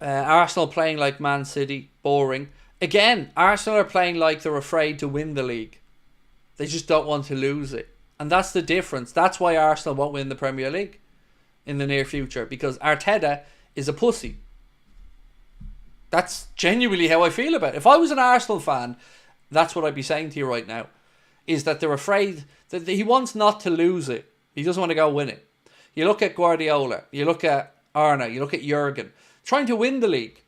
Arsenal playing like Man City, boring. Again, Arsenal are playing like they're afraid to win the league. They just don't want to lose it. And that's the difference. That's why Arsenal won't win the Premier League in the near future. Because Arteta is a pussy. That's genuinely how I feel about it. If I was an Arsenal fan, that's what I'd be saying to you right now. Is that they're afraid that he wants not to lose it. He doesn't want to go win it. You look at Guardiola. You look at Arne. You look at Jurgen. Trying to win the league.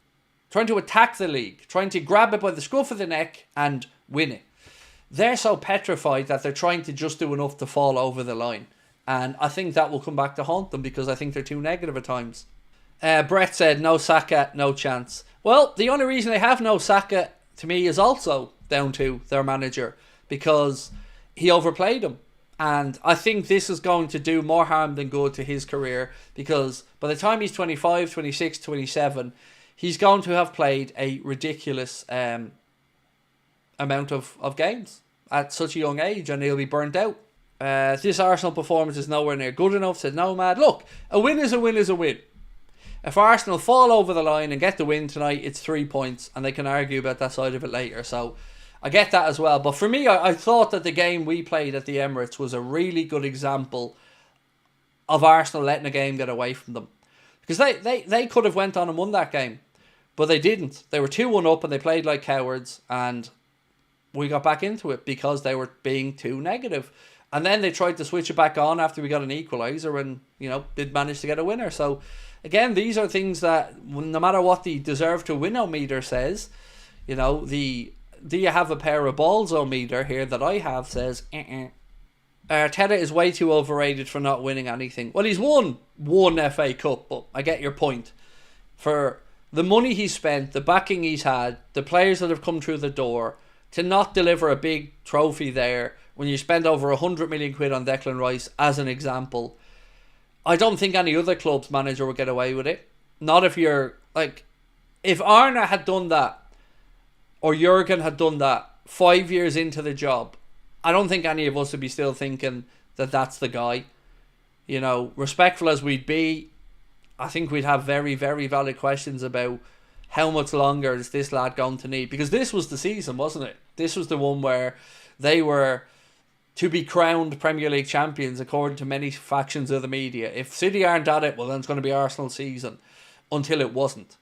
Trying to attack the league. Trying to grab it by the scruff of the neck and win it. They're so petrified that they're trying to just do enough to fall over the line. And I think that will come back to haunt them because I think they're too negative at times. Brett said, no Saka, no chance. Well, the only reason they have no Saka, to me, is also down to their manager. Because he overplayed him. And I think this is going to do more harm than good to his career. Because by the time he's 25, 26, 27, he's going to have played a ridiculous amount of games at such a young age, and he'll be burnt out. This Arsenal performance is nowhere near good enough, said Nomad. Look, a win is a win is a win. If Arsenal fall over the line and get the win tonight, it's 3 points, and they can argue about that side of it later. So I get that as well. But for me, I thought that the game we played at the Emirates was a really good example of Arsenal letting a game get away from them. Because they could have went on and won that game, but they didn't. They were 2-1 up and they played like cowards, and we got back into it because they were being too negative. And then they tried to switch it back on after we got an equaliser and, did manage to get a winner. So, again, these are things that, no matter what the deserve to win meter says, the do you have a pair of balls meter here that I have says, Arteta is way too overrated for not winning anything. Well, he's won one FA Cup, but I get your point. For the money he's spent, the backing he's had, the players that have come through the door, to not deliver a big trophy there when you spend over 100 million quid on Declan Rice, as an example, I don't think any other club's manager would get away with it. Not if you're, if Arne had done that, or Jurgen had done that 5 years into the job, I don't think any of us would be still thinking that that's the guy. Respectful as we'd be, I think we'd have very, very valid questions about how much longer is this lad going to need? Because this was the season, wasn't it? This was the one where they were to be crowned Premier League champions, according to many factions of the media. If City aren't at it, well, then it's going to be Arsenal's season. Until it wasn't.